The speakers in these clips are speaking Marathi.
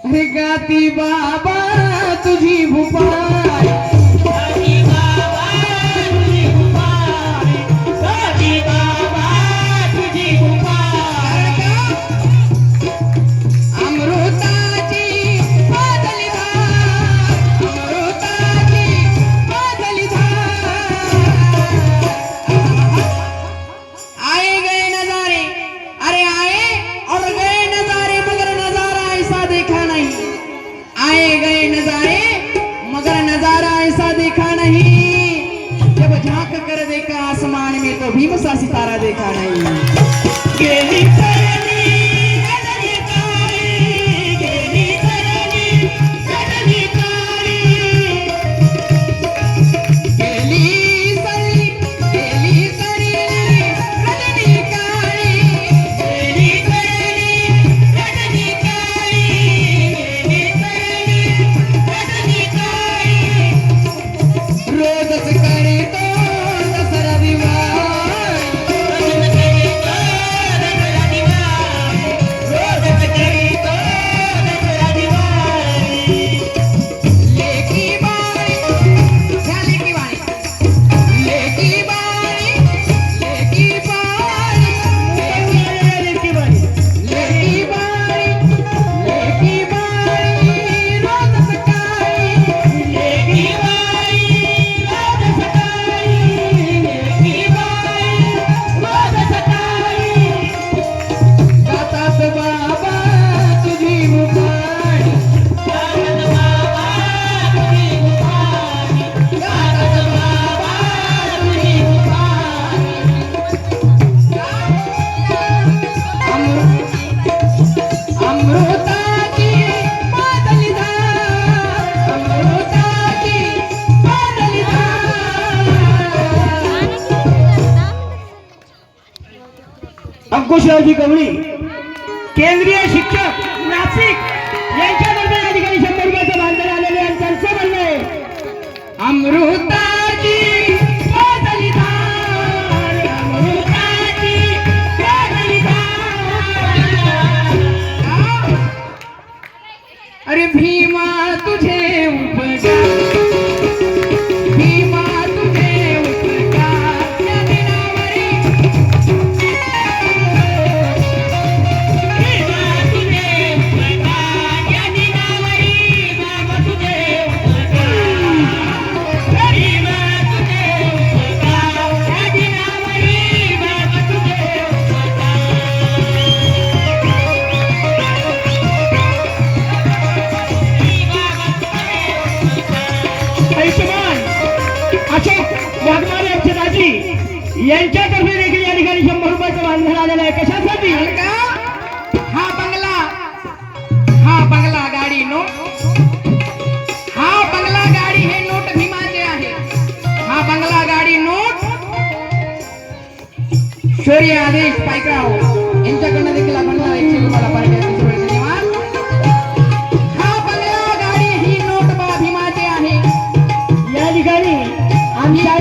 अरे गाती बाबा तुझी भूपाल, गाती बाबा तुझी भूपाल, गाती बाबा तुझी भूपाल. अमृताची बादली धार, अमृताची बादली धार. आए गए नजारे, अरे आए और गए नजारे, मगर नजारा ऐसा देखा नहीं. आए गए नजारे मगर नजारा ऐसा देखा नहीं. जब झांक कर देखा आसमान में तो भीम सा सितारा देखा नहीं. गेली तरली गगनी काळी, गेली तरली गगनी काळी. गेली सरी रजनी काळी. गेली तरली गगनी काळी, गेली तरली गगनी काळी. रोजच करीतो दसरा दिवाळी. रोज करीतो दसरा दिवाळी, रोज करीतो दसरा दिवाळी. लेकी बाळी ह्या लेकी बाळी, लेकी बाळी, लेकी बाळी, लेकी बाळी, लेकी बाळी, लेकी बाळी रोज सकाळी. लेकी बाळी रोज सकाळी, लेकी बाळी रोज सकाळी. गातात बाबा तुझी भूपाळी, गातात बाबा तुझी भूपाळी, गातात बाबा तुझी भूपाळी. अमृताची बादली धार, अमृताची बादली धार. अंकुशरावजी गवळी केंद्रीय शिक्षक नाशिक यांच्यातर्फे या ठिकाणी 100 रुपयाचं भांडण आलेले आणि त्यांचं म्हणणं आहे अमृताची बादली धार, अमृताची बादली धार. अरे भीमा तुझे उपकार, भीमा तुझे उपकार या दिनावरी. भीमा तुझे उपकार या दिनावरी, बाबा तुझे उपकार. भीमा तुझे उपकार या दिनावरी, बाबा तुझे उपकार. आयुष्यमान अशोक वाघमारे यांचे दाजी यांच्यातर्फे देखील या ठिकाणी 100 रुपयाचं भांडण आलेलं आहे. कशासाठी? का हा बंगला, हा बंगला गाडी नोट, हा बंगला गाडी हे नोट भीमाचे आहे. हा बंगला गाडी नोट शौर्य आदेश पायकराव यांच्याकडनं देखील आपण 100 रुपयाला पार्टी धन्यवाद. हा बंगला गाडी ही नोट बा भीमाचे आहे. या ठिकाणी आमच्या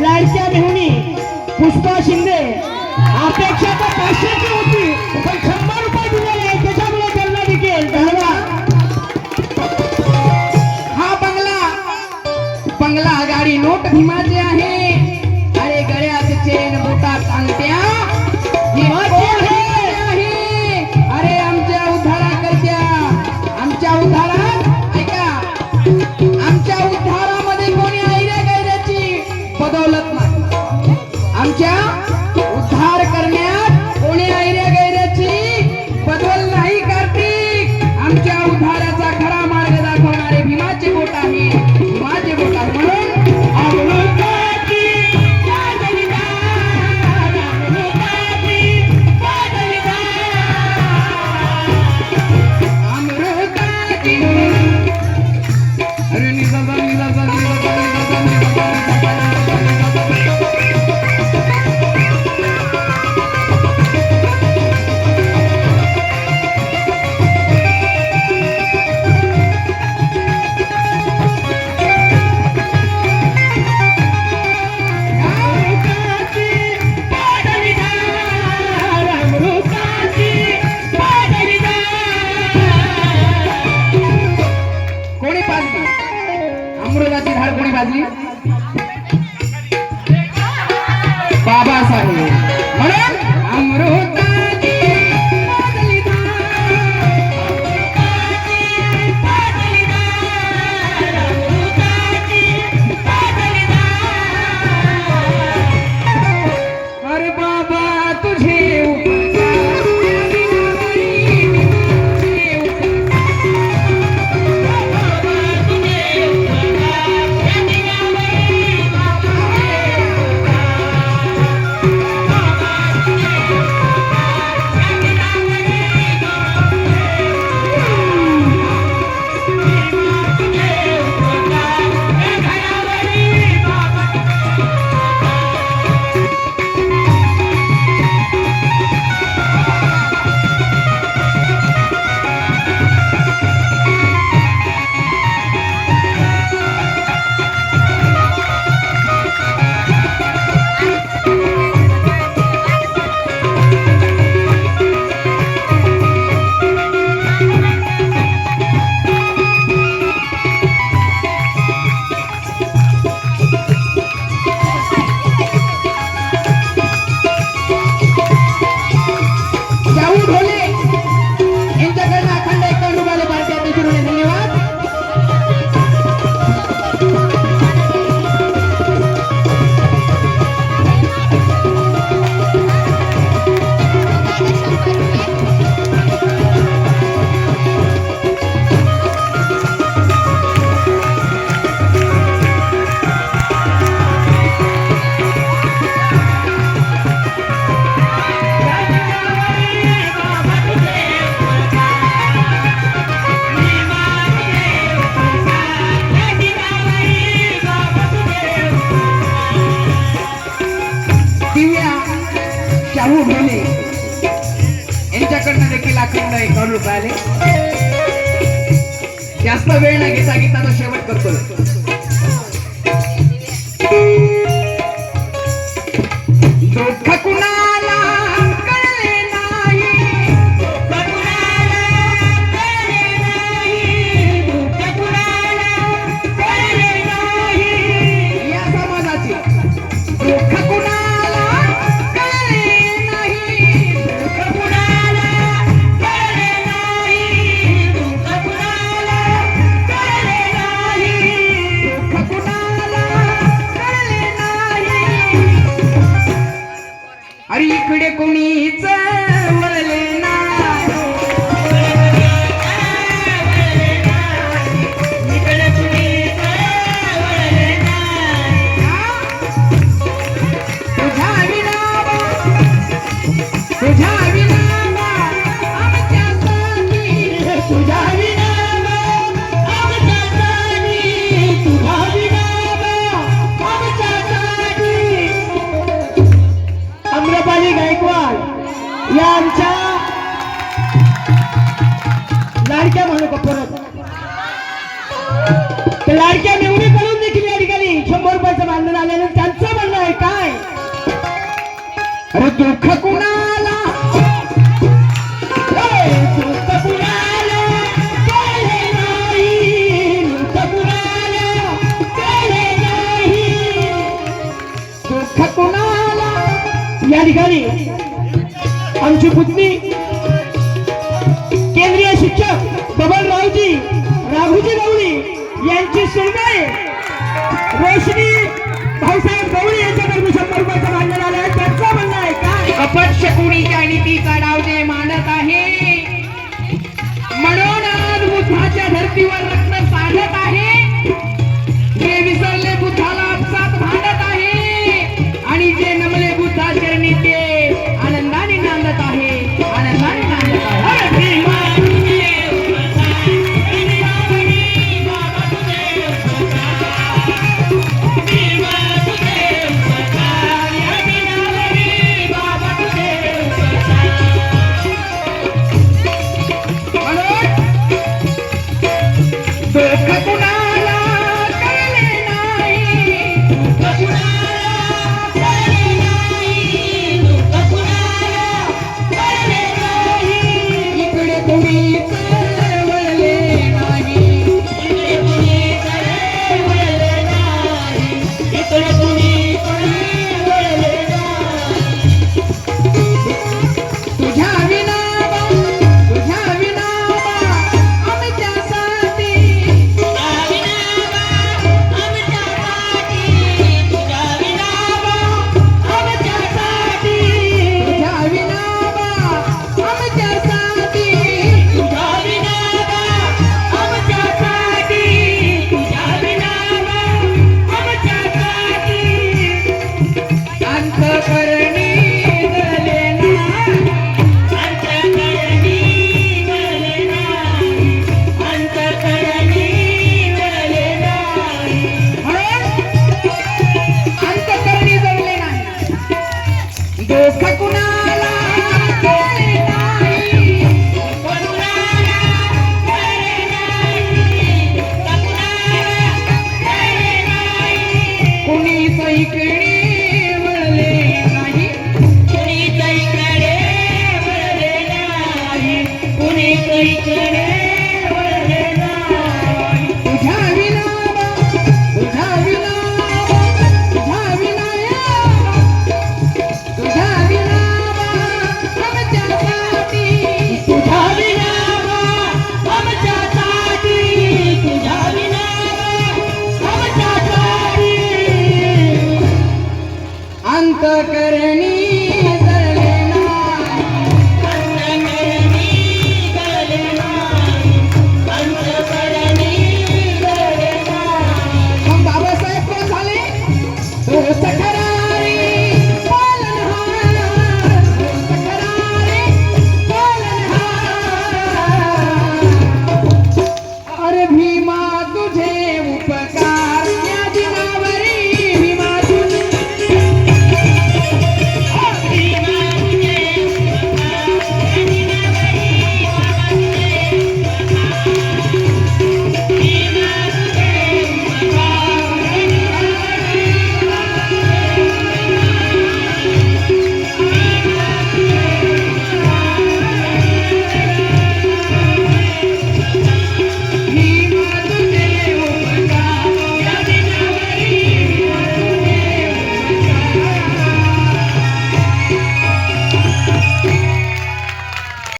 लाडक्या मेहुणी पुष्पा शिंदे अपेक्षा तर 500ची होती पण 100 रुपये दिलेले आहेत. त्याच्यामुळे त्यांना देखील धन्यवाद. हा बंगला गाडी नोट भीमाचे आहे. अरे गळ्यात चेन बोटात अंगठ्या हे कोण आहे? अमृताची धाड कोणी भाजली? बाबासाहेब. म्हणून अमृताची भाजली धाड. अरे बाबा तुझे शाहू ढोले यांच्याकडनं देखील अखंड 1 रुपये आले. जास्त वेळ न घेता गीताचा शेवट करतो. दुःख कुणाला कळले नाही, दुःख कुणाला कळले नाही, दुःख कुणाला कळले नाही. या समाजाची दुःख कुणाला कळले नाही, दुःख कुणाला कळले नाही, दुःख कुणाला कळले नाही, दुःख कुणाला कळले नाही. अरे इकडे कोणीच वळले नाही, इकडे कोणीच वळले नाही. तुझ्या विनावा, तुझ्या विनावा आमच्यासाठी, तुझ्या विनावा आमच्यासाठी, तुझ्या विनावा आमच्यासाठी. अम्रपाली गायकवाड या आमच्या लाडक्या म्हणू का परत त्या लाडक्या मेवणी करून देखील या ठिकाणी 100 रुपयाचं भांडण आलेलं. त्यांचं म्हणणं आहे काय? अरे दुःख कुणाला दुःख कुणाला कळले नाही, दुःख कुणाला कळले नाही, दुःख कुणाला. या ठिकाणी आमची पुतणी केंद्रीय शिक्षक बबनरावजी राघोजी गवळी यांची सुनबाई रोशनी भाऊसाहेब गवळी यांच्याकडून 100 रुपयाचं भांडण आलं आहे. त्यांचं म्हणणं आहे काय? कपट शकुनीच्या नीतीचा डाव जे मांडत आहे, म्हणून आज बुद्धाच्या धर्तीवर रक्त